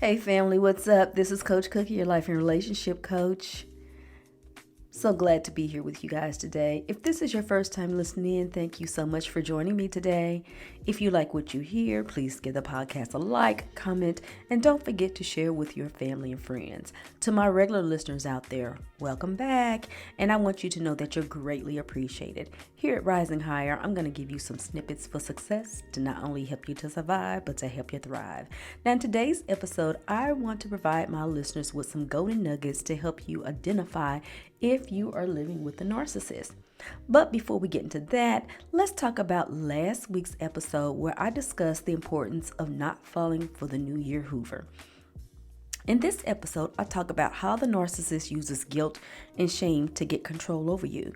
Hey family, what's up? This is Coach Cookie, your life and relationship coach. So glad to be here with you guys today. If this is your first time listening in, thank you so much for joining me today. If you like what you hear, please give the podcast a like, comment, and don't forget to share with your family and friends. To my regular listeners out there, welcome back. And I want you to know that you're greatly appreciated. Here at Rising Higher, I'm going to give you some snippets for success to not only help you to survive, but to help you thrive. Now, in today's episode, I want to provide my listeners with some golden nuggets to help you identify if you are living with a narcissist. But before we get into that, let's talk about last week's episode where I discussed the importance of not falling for the New Year Hoover. In this episode, I talk about how the narcissist uses guilt and shame to get control over you.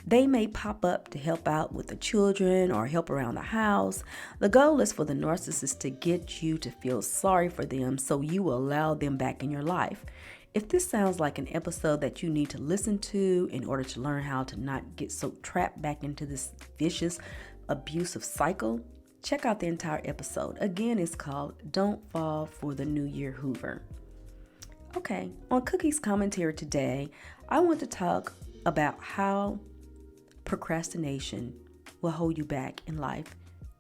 They may pop up to help out with the children or help around the house. The goal is for the narcissist to get you to feel sorry for them so you will allow them back in your life. If this sounds like an episode that you need to listen to in order to learn how to not get so trapped back into this vicious, abusive cycle, check out the entire episode. Again, it's called Don't Fall for the New Year Hoover. Okay, on Cookie's commentary today, I want to talk about how procrastination will hold you back in life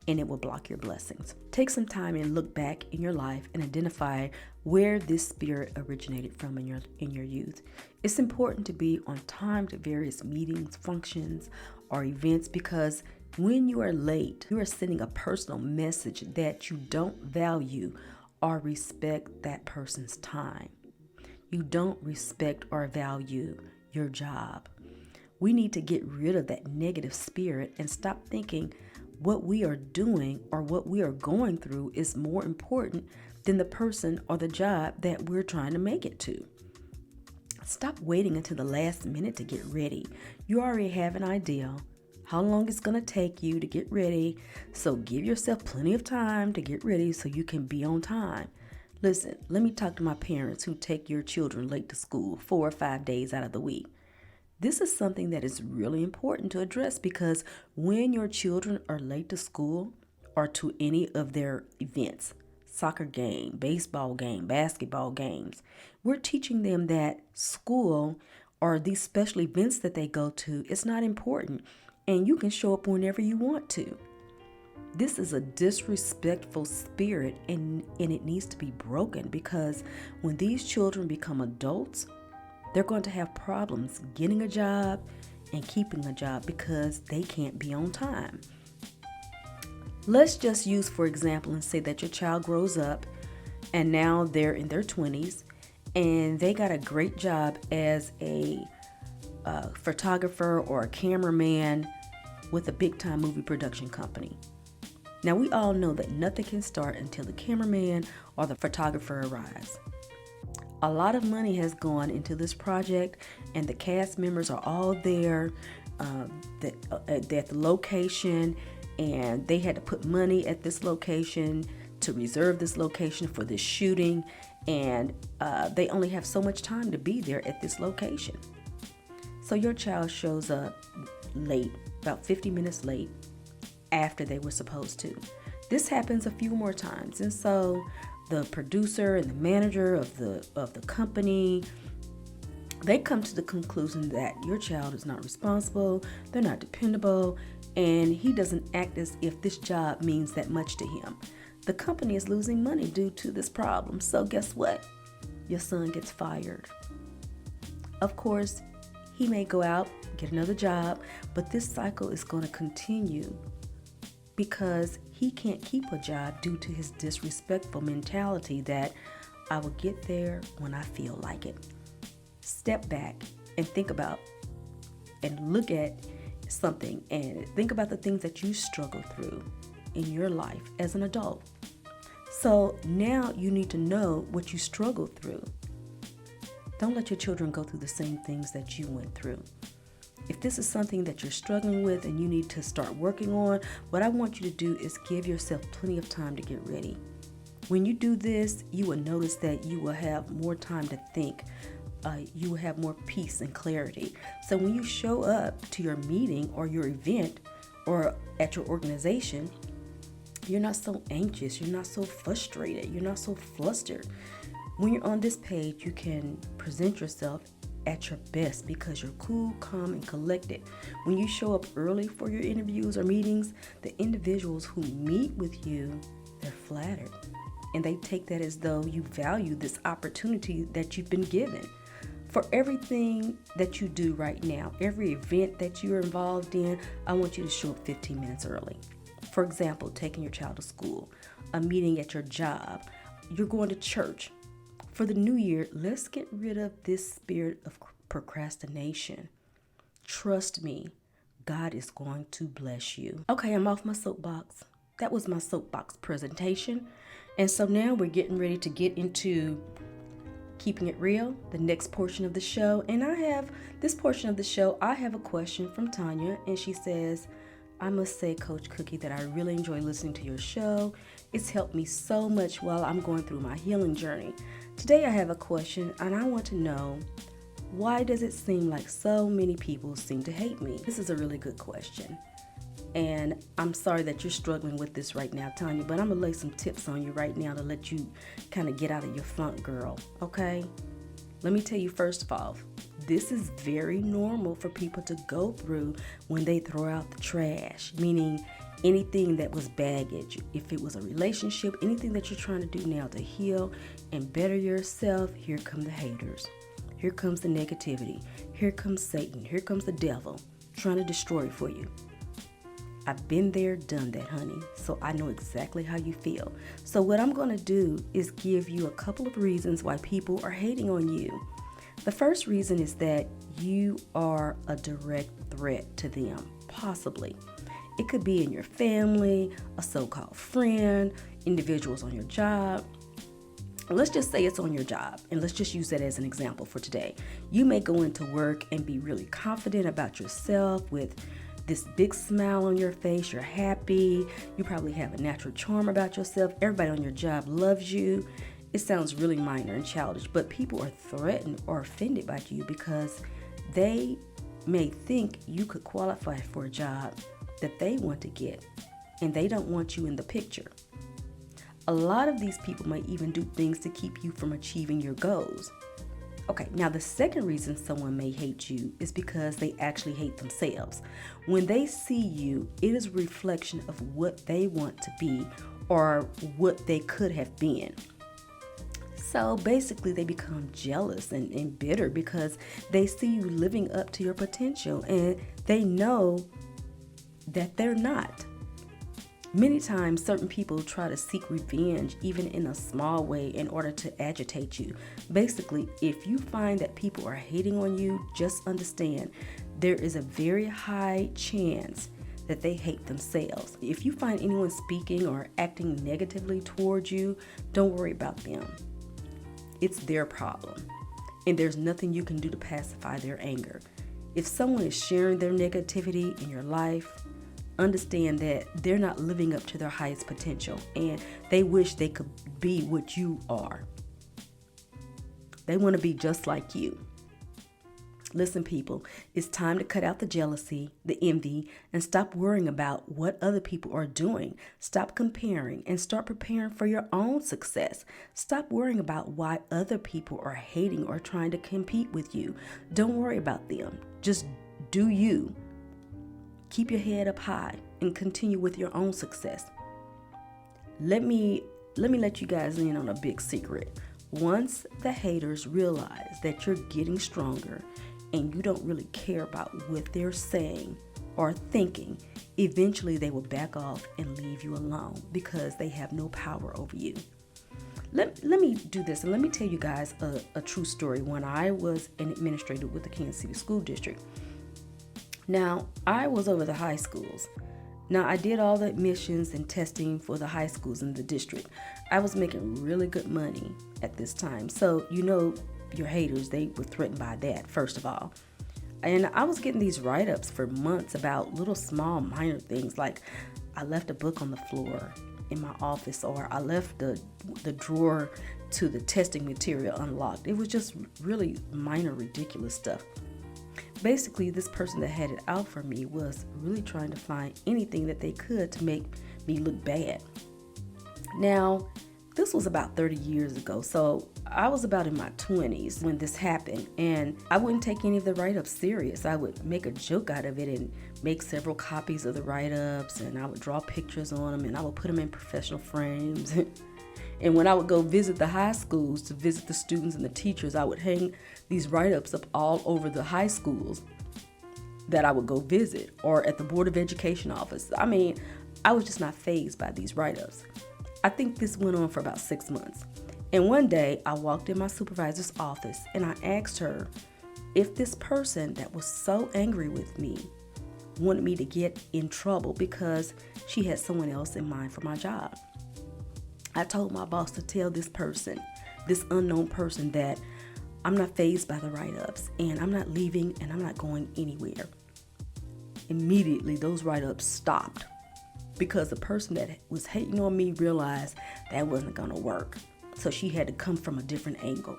and it will block your blessings. Take some time and look back in your life and identify where this spirit originated from in your youth. It's important to be on time to various meetings, functions, or events because when you are late, you are sending a personal message that you don't value or respect that person's time. You don't respect or value your job. We need to get rid of that negative spirit and stop thinking what we are doing or what we are going through is more important than the person or the job that we're trying to make it to. Stop waiting until the last minute to get ready. You already have an idea how long it's going to take you to get ready, so give yourself plenty of time to get ready so you can be on time. Listen, let me talk to my parents who take your children late to school 4 or 5 days out of the week. This is something that is really important to address because when your children are late to school or to any of their events, soccer game, baseball game, basketball games, we're teaching them that school or these special events that they go to is not important and you can show up whenever you want to. This is a disrespectful spirit and it needs to be broken because when these children become adults, they're going to have problems getting a job and keeping a job because they can't be on time. Let's just use, for example, and say that your child grows up and now they're in their 20s and they got a great job as a photographer or a cameraman with a big-time movie production company. Now, we all know that nothing can start until the cameraman or the photographer arrives. A lot of money has gone into this project and the cast members are all there at the location and they had to put money at this location to reserve this location for this shooting and they only have so much time to be there at this location. So your child shows up late, about 50 minutes late after they were supposed to. This happens a few more times and so the producer and the manager of the company, they come to the conclusion that your child is not responsible, they're not dependable, and he doesn't act as if this job means that much to him. The company is losing money due to this problem. So guess what? Your son gets fired. Of course, he may go out, get another job, but this cycle is going to continue because he can't keep a job due to his disrespectful mentality that I will get there when I feel like it. Step back and think about and look at something and think about the things that you struggle through in your life as an adult. So now you need to know what you struggle through. Don't let your children go through the same things that you went through. If this is something that you're struggling with and you need to start working on, what I want you to do is give yourself plenty of time to get ready. When you do this, you will notice that you will have more time to think. You will have more peace and clarity. So when you show up to your meeting or your event or at your organization, You're not so anxious. You're not so frustrated. You're not so flustered. When you're on this page, you can present yourself at your best because you're cool, calm, and collected. When you show up early for your interviews or meetings, the individuals who meet with you, they're flattered. And they take that as though you value this opportunity that you've been given. For everything that you do right now, every event that you're involved in, I want you to show up 15 minutes early. For example, taking your child to school, a meeting at your job, you're going to church. For the new year, let's get rid of this spirit of procrastination. Trust me, God is going to bless you. Okay, I'm off my soapbox. That was my soapbox presentation. And so now we're getting ready to get into keeping it real, the next portion of the show. And I have a question from Tanya, and she says, I must say, Coach Cookie, that I really enjoy listening to your show. It's helped me so much while I'm going through my healing journey. Today I have a question, and I want to know, why does it seem like so many people seem to hate me? This is a really good question. And I'm sorry that you're struggling with this right now, Tanya, but I'm going to lay some tips on you right now to let you kind of get out of your funk, girl, okay? Let me tell you first of all, this is very normal for people to go through when they throw out the trash, meaning anything that was baggage. If it was a relationship, anything that you're trying to do now to heal and better yourself, here come the haters. Here comes the negativity. Here comes Satan. Here comes the devil trying to destroy it for you. I've been there, done that, honey. So I know exactly how you feel. So what I'm going to do is give you a couple of reasons why people are hating on you. The first reason is that you are a direct threat to them, possibly. It could be in your family, a so-called friend, individuals on your job. Let's just say it's on your job, and let's just use that as an example for today. You may go into work and be really confident about yourself with this big smile on your face. You're happy. You probably have a natural charm about yourself. Everybody on your job loves you. It sounds really minor and childish, but people are threatened or offended by you because they may think you could qualify for a job that they want to get, and they don't want you in the picture. A lot of these people might even do things to keep you from achieving your goals. Okay, now the second reason someone may hate you is because they actually hate themselves. When they see you, it is a reflection of what they want to be or what they could have been. So basically they become jealous and bitter because they see you living up to your potential and they know that they're not. Many times, certain people try to seek revenge, even in a small way, in order to agitate you. Basically, if you find that people are hating on you, just understand there is a very high chance that they hate themselves. If you find anyone speaking or acting negatively towards you, don't worry about them. It's their problem, and there's nothing you can do to pacify their anger. If someone is sharing their negativity in your life, understand that they're not living up to their highest potential and they wish they could be what you are. They want to be just like you. Listen, people, it's time to cut out the jealousy, the envy, and stop worrying about what other people are doing. Stop comparing and start preparing for your own success. Stop worrying about why other people are hating or trying to compete with you. Don't worry about them. Just do you. Keep your head up high and continue with your own success. Let me let you guys in on a big secret. Once the haters realize that you're getting stronger and you don't really care about what they're saying or thinking, eventually they will back off and leave you alone because they have no power over you. Let me do this and let me tell you guys a true story. When I was an administrator with the Kansas City School District, now, I was over the high schools. Now, I did all the admissions and testing for the high schools in the district. I was making really good money at this time. So, you know, your haters, they were threatened by that, first of all. And I was getting these write-ups for months about little small minor things like I left a book on the floor in my office, or I left the drawer to the testing material unlocked. It was just really minor, ridiculous stuff. Basically, this person that had it out for me was really trying to find anything that they could to make me look bad. Now, this was about 30 years ago, so I was about in my 20s when this happened, and I wouldn't take any of the write-ups serious. I would make a joke out of it and make several copies of the write-ups, and I would draw pictures on them, and I would put them in professional frames. And when I would go visit the high schools to visit the students and the teachers, I would hang these write-ups up all over the high schools that I would go visit, or at the Board of Education office. I mean, I was just not fazed by these write-ups. I think this went on for about 6 months. And one day I walked in my supervisor's office and I asked her if this person that was so angry with me wanted me to get in trouble because she had someone else in mind for my job. I told my boss to tell this person, this unknown person, that I'm not fazed by the write-ups and I'm not leaving and I'm not going anywhere. Immediately, those write-ups stopped because the person that was hating on me realized that wasn't going to work. So she had to come from a different angle.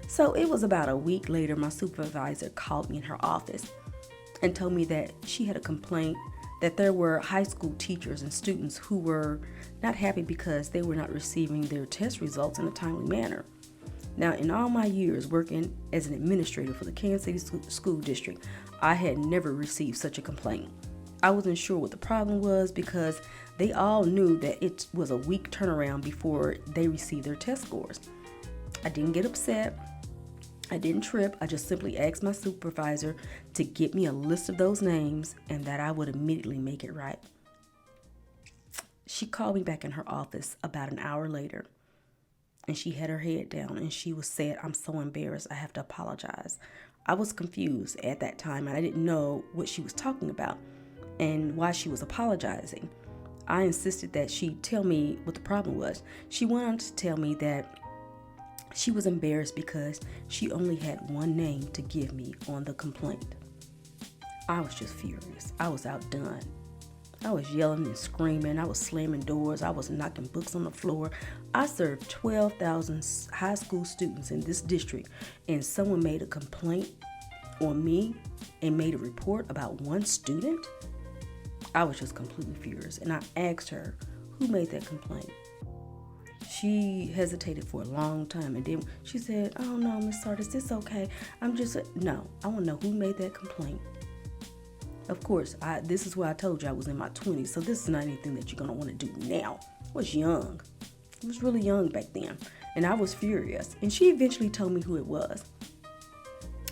So it was about a week later, my supervisor called me in her office and told me that she had a complaint that there were high school teachers and students who were not happy because they were not receiving their test results in a timely manner. Now, in all my years working as an administrator for the Kansas City School District, I had never received such a complaint. I wasn't sure what the problem was because they all knew that it was a week turnaround before they received their test scores. I didn't get upset. I didn't trip. I just simply asked my supervisor to get me a list of those names and that I would immediately make it right. She called me back in her office about an hour later, and she had her head down and she was said, "I'm so embarrassed. I have to apologize." I was confused at that time and I didn't know what she was talking about and why she was apologizing. I insisted that she tell me what the problem was. She went on to tell me that she was embarrassed because she only had one name to give me on the complaint. I was just furious. I was outdone. I was yelling and screaming. I was slamming doors. I was knocking books on the floor. I served 12,000 high school students in this district, and someone made a complaint on me and made a report about one student? I was just completely furious, and I asked her, "Who made that complaint?" She hesitated for a long time, and then she said, "Oh no, Miss Sardis, it's okay. No, I want to know who made that complaint." Of course, this is why I told you I was in my 20s, so this is not anything that you're going to want to do now. I was young. I was really young back then, and I was furious, and she eventually told me who it was.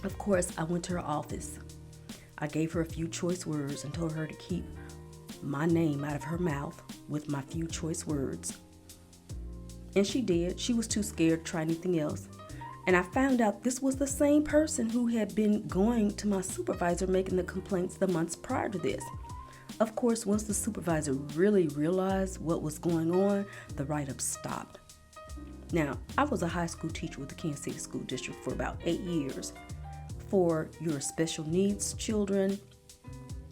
Of course, I went to her office. I gave her a few choice words and told her to keep my name out of her mouth with my few choice words. And she did. She was too scared to try anything else. And I found out this was the same person who had been going to my supervisor making the complaints the months prior to this. Of course, once the supervisor really realized what was going on, the write-up stopped. Now, I was a high school teacher with the Kansas City School District for about 8 years. For your special needs children,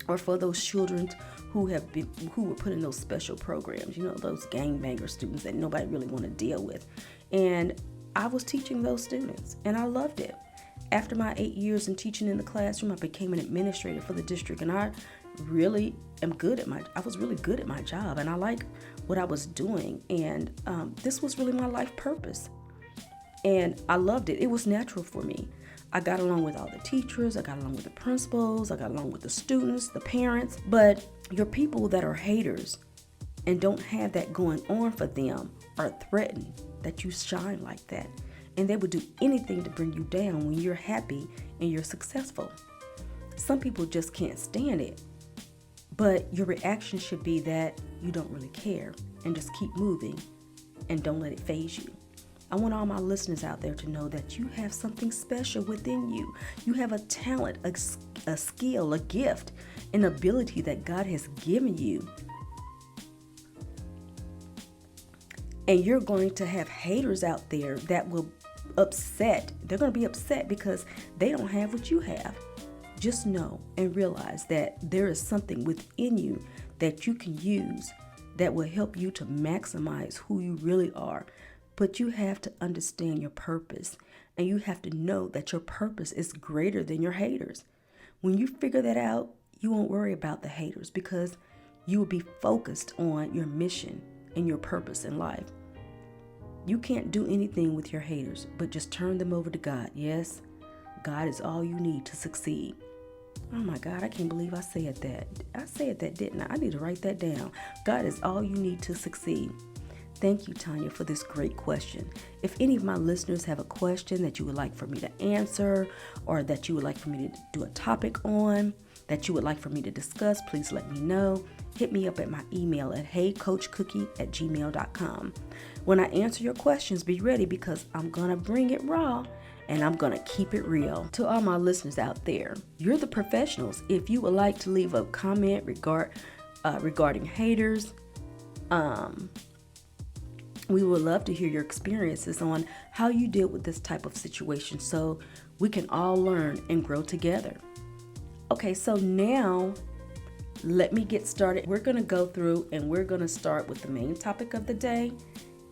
or for those children who were put in those special programs, those gangbanger students that nobody really want to deal with. And I was teaching those students, and I loved it. After my 8 years in teaching in the classroom, I became an administrator for the district, and I really am I was really good at my job, and I like what I was doing, and this was really my life purpose. And I loved it. It was natural for me. I got along with all the teachers, I got along with the principals, I got along with the students, the parents, but your people that are haters and don't have that going on for them are threatened that you shine like that. And they would do anything to bring you down when you're happy and you're successful. Some people just can't stand it. But your reaction should be that you don't really care and just keep moving and don't let it faze you. I want all my listeners out there to know that you have something special within you. You have a talent, a skill, a gift, an ability that God has given you. And you're going to have haters out there that will upset. They're going to be upset because they don't have what you have. Just know and realize that there is something within you that you can use that will help you to maximize who you really are. But you have to understand your purpose, and you have to know that your purpose is greater than your haters. When you figure that out, you won't worry about the haters because you will be focused on your mission and your purpose in life. You can't do anything with your haters, but just turn them over to God. Yes, God is all you need to succeed. Oh my God, I can't believe I said that. I said that, didn't I? I need to write that down. God is all you need to succeed. Thank you, Tanya, for this great question. If any of my listeners have a question that you would like for me to answer, or that you would like for me to do a topic on, that you would like for me to discuss, please let me know. Hit me up at my email at heycoachcookie@gmail.com. When I answer your questions, be ready because I'm going to bring it raw and I'm going to keep it real. To all my listeners out there, you're the professionals. If you would like to leave a comment regarding haters, we would love to hear your experiences on how you deal with this type of situation so we can all learn and grow together. Okay, so now let me get started. We're going to go through and we're going to start with the main topic of the day.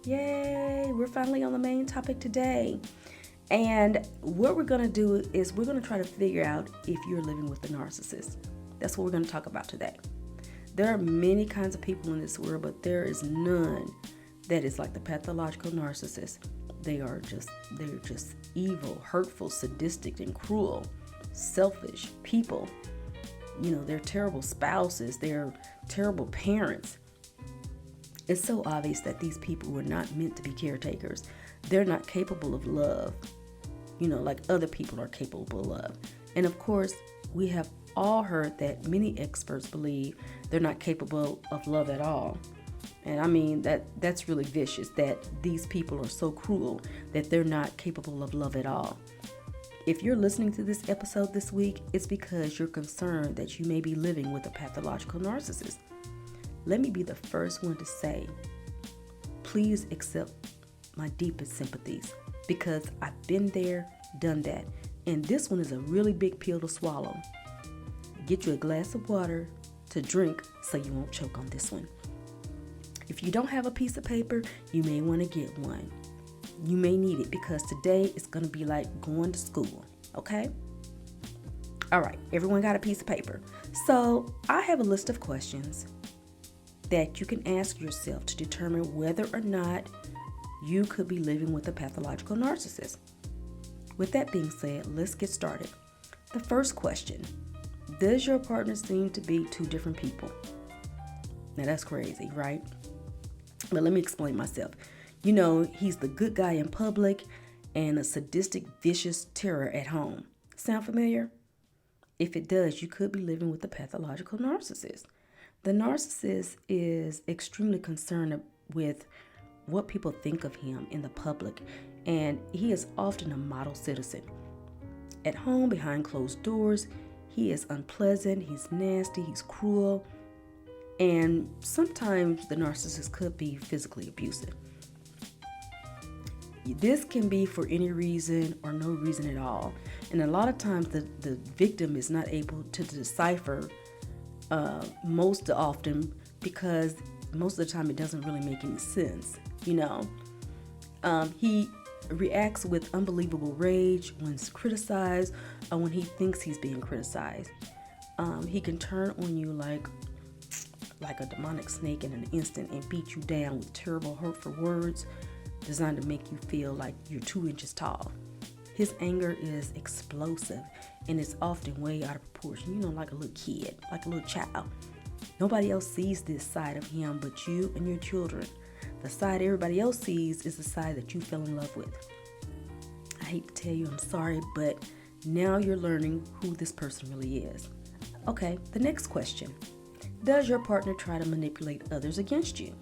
Yay, we're finally on the main topic today. And what we're going to do is we're going to try to figure out if you're living with a narcissist. That's what we're going to talk about today. There are many kinds of people in this world, but there is none that is like the pathological narcissist. They're just evil, hurtful, sadistic, and cruel, selfish people. You know, they're terrible spouses. They're terrible parents. It's so obvious that these people were not meant to be caretakers. They're not capable of love, you know, like other people are capable of love. And of course, we have all heard that many experts believe they're not capable of love at all. And I mean, that's really vicious, that these people are so cruel that they're not capable of love at all. If you're listening to this episode this week, it's because you're concerned that you may be living with a pathological narcissist. Let me be the first one to say, please accept my deepest sympathies because I've been there, done that. And this one is a really big pill to swallow. Get you a glass of water to drink so you won't choke on this one. If you don't have a piece of paper, you may want to get one. You may need it because today it's going to be like going to school, okay? All right, everyone got a piece of paper. So I have a list of questions that you can ask yourself to determine whether or not you could be living with a pathological narcissist. With that being said, let's get started. The first question, does your partner seem to be two different people? Now that's crazy, right? But let me explain myself. You know, he's the good guy in public and a sadistic, vicious terror at home. Sound familiar? If it does, you could be living with a pathological narcissist. The narcissist is extremely concerned with what people think of him in the public, and he is often a model citizen. At home, behind closed doors, he is unpleasant, he's nasty, he's cruel, and sometimes the narcissist could be physically abusive. This can be for any reason or no reason at all. And a lot of times the victim is not able to decipher most often because most of the time it doesn't really make any sense, you know. He reacts with unbelievable rage when criticized or when he thinks he's being criticized. He can turn on you like a demonic snake in an instant and beat you down with terrible, hurtful words designed to make you feel like you're 2 inches tall. His anger is explosive and it's often way out of proportion, you know, like a little kid, like a little child. Nobody else sees this side of him but you and your children. The side everybody else sees is the side that you fell in love with. I hate to tell you, I'm sorry, but now you're learning who this person really is. Okay, the next question. Does your partner try to manipulate others against you?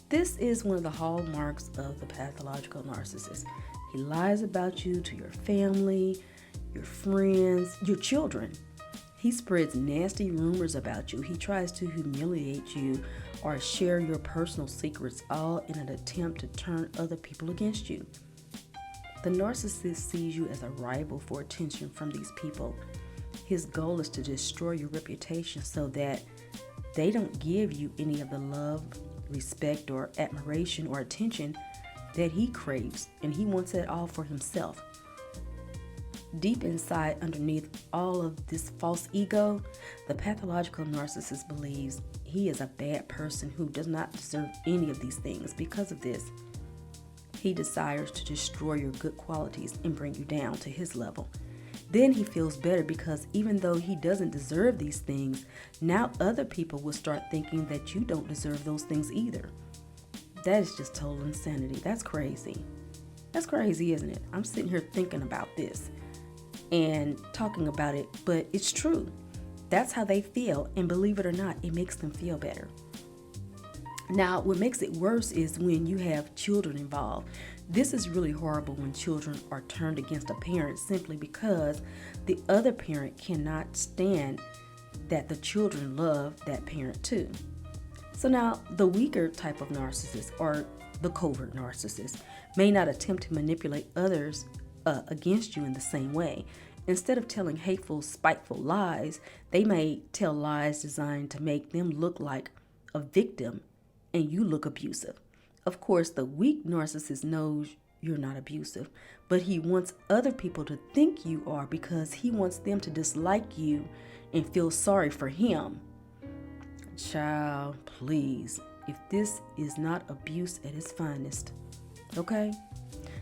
This is one of the hallmarks of the pathological narcissist. He lies about you to your family, your friends, your children. He spreads nasty rumors about you. He tries to humiliate you or share your personal secrets, all in an attempt to turn other people against you. The narcissist sees you as a rival for attention from these people. His goal is to destroy your reputation so that they don't give you any of the love, respect, or admiration or attention that he craves, and he wants it all for himself. Deep inside, underneath all of this false ego, the pathological narcissist believes he is a bad person who does not deserve any of these things. Because of this, he desires to destroy your good qualities and bring you down to his level. Then he feels better because even though he doesn't deserve these things, now other people will start thinking that you don't deserve those things either. That is just total insanity. That's crazy. That's crazy, isn't it? I'm sitting here thinking about this and talking about it, but it's true. That's how they feel, and believe it or not, it makes them feel better. Now, what makes it worse is when you have children involved. This is really horrible when children are turned against a parent simply because the other parent cannot stand that the children love that parent too. So now, the weaker type of narcissist, or the covert narcissist, may not attempt to manipulate others against you in the same way. Instead of telling hateful, spiteful lies, they may tell lies designed to make them look like a victim and you look abusive. Of course, the weak narcissist knows you're not abusive, but he wants other people to think you are because he wants them to dislike you and feel sorry for him. Child, please, if this is not abuse at its finest, okay?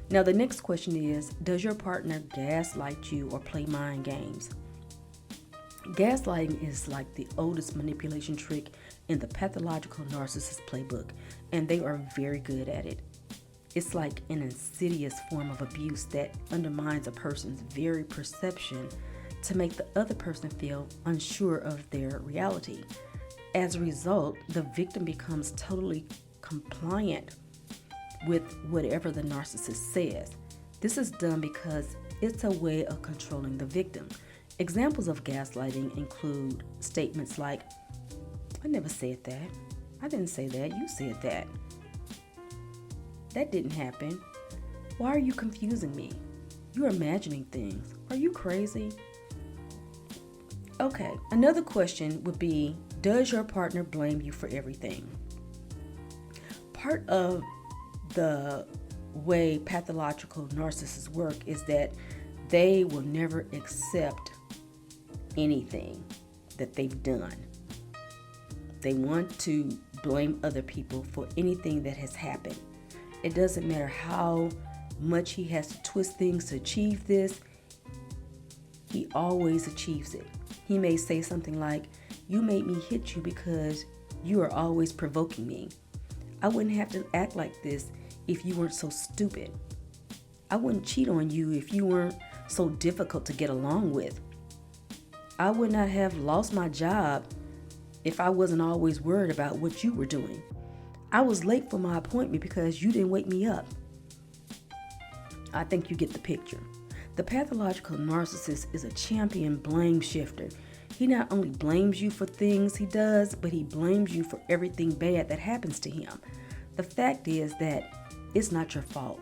Now, the next question is, does your partner gaslight you or play mind games? Gaslighting is like the oldest manipulation trick in the pathological narcissist playbook, and they are very good at it. It's like an insidious form of abuse that undermines a person's very perception to make the other person feel unsure of their reality. As a result, the victim becomes totally compliant with whatever the narcissist says. This is done because it's a way of controlling the victim. Examples of gaslighting include statements like, "I never said that. I didn't say that. You said that. That didn't happen. Why are you confusing me? You're imagining things. Are you crazy?" Okay, another question would be, does your partner blame you for everything? Part of the way pathological narcissists work is that they will never accept anything that they've done. They want to blame other people for anything that has happened. It doesn't matter how much he has to twist things to achieve this, he always achieves it. He may say something like, "You made me hit you because you are always provoking me. I wouldn't have to act like this if you weren't so stupid. I wouldn't cheat on you if you weren't so difficult to get along with. I would not have lost my job if I wasn't always worried about what you were doing. I was late for my appointment because you didn't wake me up." I think you get the picture. The pathological narcissist is a champion blame shifter. He not only blames you for things he does, but he blames you for everything bad that happens to him. The fact is that it's not your fault,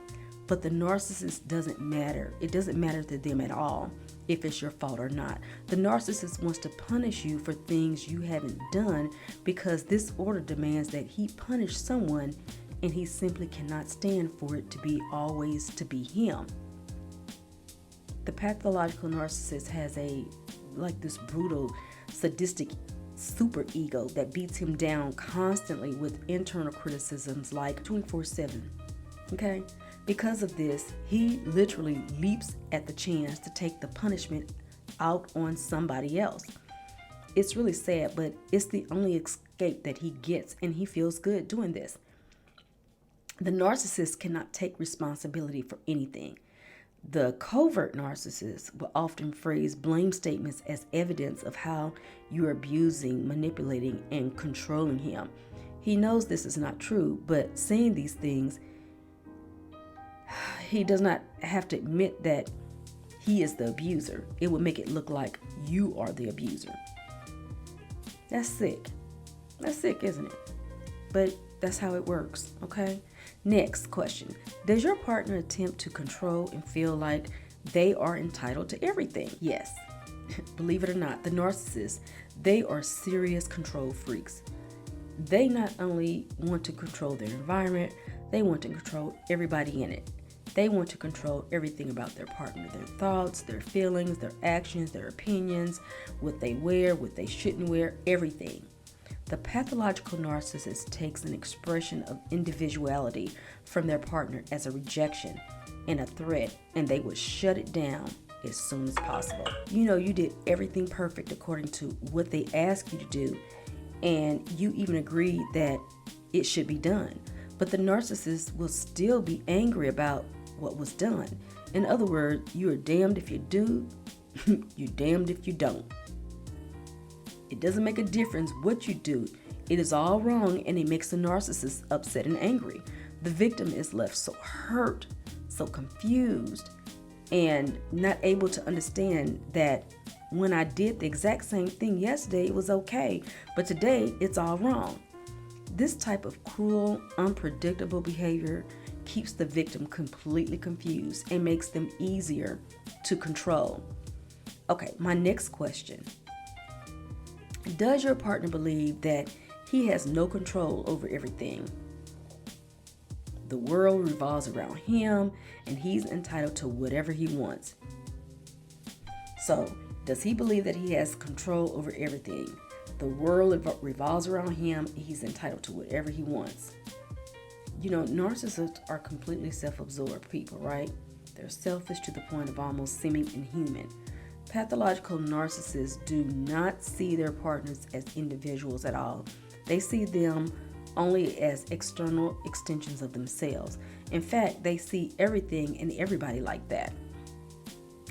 but the narcissist doesn't matter. It doesn't matter to them at all if it's your fault or not. The narcissist wants to punish you for things you haven't done because this order demands that he punish someone, and he simply cannot stand for it to be always to be him. The pathological narcissist has this brutal, sadistic super ego that beats him down constantly with internal criticisms like 24/7. Okay? Because of this, he literally leaps at the chance to take the punishment out on somebody else. It's really sad, but it's the only escape that he gets, and he feels good doing this. The narcissist cannot take responsibility for anything. The covert narcissist will often phrase blame statements as evidence of how you're abusing, manipulating, and controlling him. He knows this is not true, but saying these things, he does not have to admit that he is the abuser. It would make it look like you are the abuser. That's sick. That's sick, isn't it? But that's how it works, okay? Next question. Does your partner attempt to control and feel like they are entitled to everything? Yes. Believe it or not, the narcissists, they are serious control freaks. They not only want to control their environment, they want to control everybody in it. They want to control everything about their partner, their thoughts, their feelings, their actions, their opinions, what they wear, what they shouldn't wear, everything. The pathological narcissist takes an expression of individuality from their partner as a rejection and a threat, and they would shut it down as soon as possible. You did everything perfect according to what they asked you to do, and you even agreed that it should be done. But the narcissist will still be angry about what was done. In other words, you are damned if you do, you're damned if you don't. It doesn't make a difference what you do. It is all wrong, and it makes the narcissist upset and angry. The victim is left so hurt, so confused, and not able to understand that when I did the exact same thing yesterday, it was okay, but today it's all wrong. This type of cruel, unpredictable behavior keeps the victim completely confused and makes them easier to control. Okay, my next question. Does your partner believe that he has no control over everything? The world revolves around him, and he's entitled to whatever he wants. So, does he believe that he has control over everything? The world revolves around him, and he's entitled to whatever he wants. Narcissists are completely self-absorbed people, right? They're selfish to the point of almost seeming inhuman. Pathological narcissists do not see their partners as individuals at all. They see them only as external extensions of themselves. In fact, they see everything and everybody like that.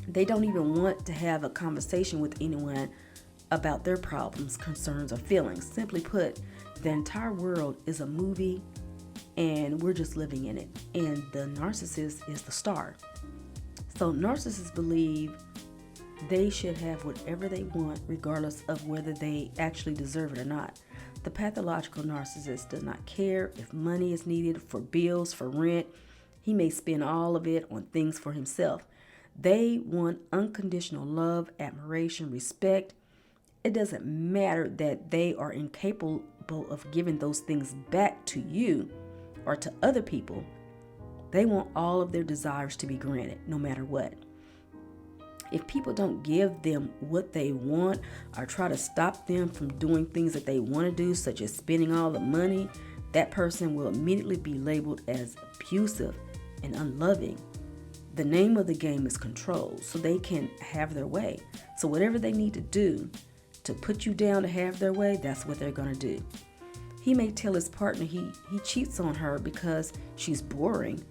They don't even want to have a conversation with anyone about their problems, concerns, or feelings. Simply put, the entire world is a movie and we're just living in it. And the narcissist is the star. So narcissists believe they should have whatever they want, regardless of whether they actually deserve it or not. The pathological narcissist does not care if money is needed for bills, for rent. He may spend all of it on things for himself. They want unconditional love, admiration, respect. It doesn't matter that they are incapable of giving those things back to you or to other people. They want all of their desires to be granted, no matter what. If people don't give them what they want or try to stop them from doing things that they want to do, such as spending all the money, that person will immediately be labeled as abusive and unloving. The name of the game is control, so they can have their way. So whatever they need to do to put you down to have their way, that's what they're going to do. He may tell his partner he cheats on her because she's boring.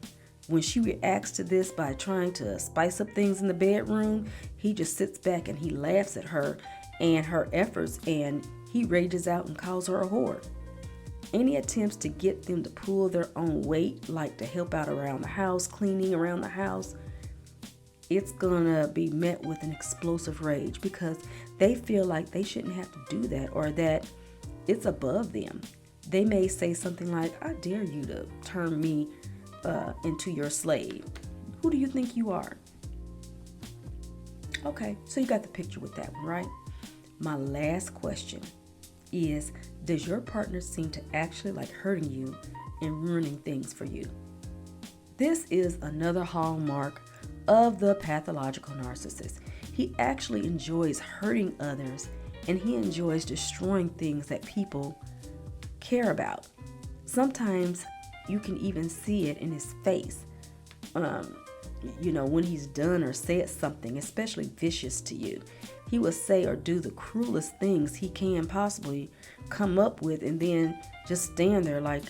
When she reacts to this by trying to spice up things in the bedroom, he just sits back and he laughs at her and her efforts, and he rages out and calls her a whore. Any attempts to get them to pull their own weight, like to help out around the house, cleaning around the house, it's gonna be met with an explosive rage because they feel like they shouldn't have to do that or that it's above them. They may say something like, "I dare you to turn me into your slave. Who do you think you are?" Okay, so you got the picture with that one, right? My last question is, does your partner seem to actually like hurting you and ruining things for you? This is another hallmark of the pathological narcissist. He actually enjoys hurting others, and he enjoys destroying things that people care about. Sometimes you can even see it in his face, when he's done or said something especially vicious to you. He will say or do the cruelest things he can possibly come up with, and then just stand there like,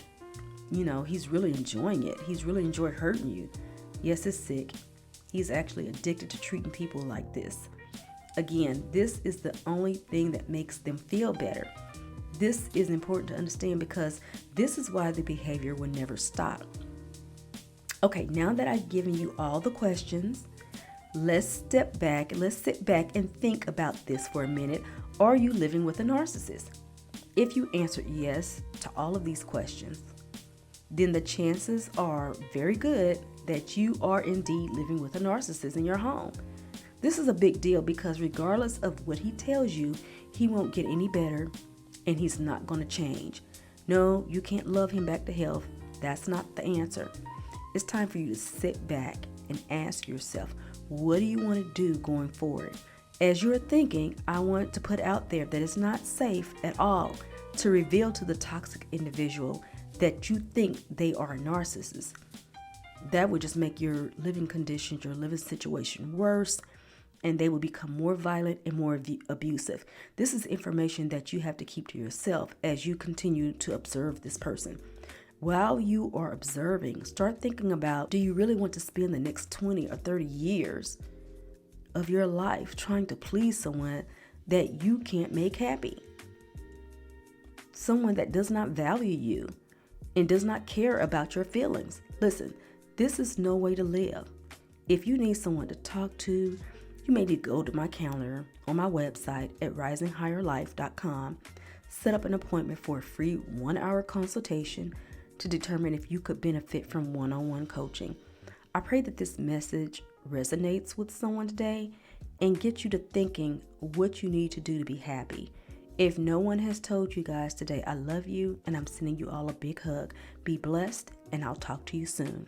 he's really enjoying it. He's really enjoyed hurting you. Yes, it's sick. He's actually addicted to treating people like this. Again, this is the only thing that makes them feel better. This is important to understand because this is why the behavior will never stop. Okay, now that I've given you all the questions, let's step back and let's sit back and think about this for a minute. Are you living with a narcissist? If you answered yes to all of these questions, then the chances are very good that you are indeed living with a narcissist in your home. This is a big deal because regardless of what he tells you, he won't get any better and he's not going to change. No, you can't love him back to health. That's not the answer. It's time for you to sit back and ask yourself, what do you want to do going forward? As you're thinking, I want to put out there that it's not safe at all to reveal to the toxic individual that you think they are a narcissist. That would just make your living conditions, your living situation worse, and they will become more violent and more abusive. This is information that you have to keep to yourself as you continue to observe this person. While you are observing, start thinking about, do you really want to spend the next 20 or 30 years of your life trying to please someone that you can't make happy? Someone that does not value you and does not care about your feelings. Listen, this is no way to live. If you need someone to talk to, you may need to go to my calendar on my website at risinghigherlife.com, set up an appointment for a free 1-hour consultation to determine if you could benefit from one-on-one coaching. I pray that this message resonates with someone today and gets you to thinking what you need to do to be happy. If no one has told you guys today, I love you and I'm sending you all a big hug. Be blessed, and I'll talk to you soon.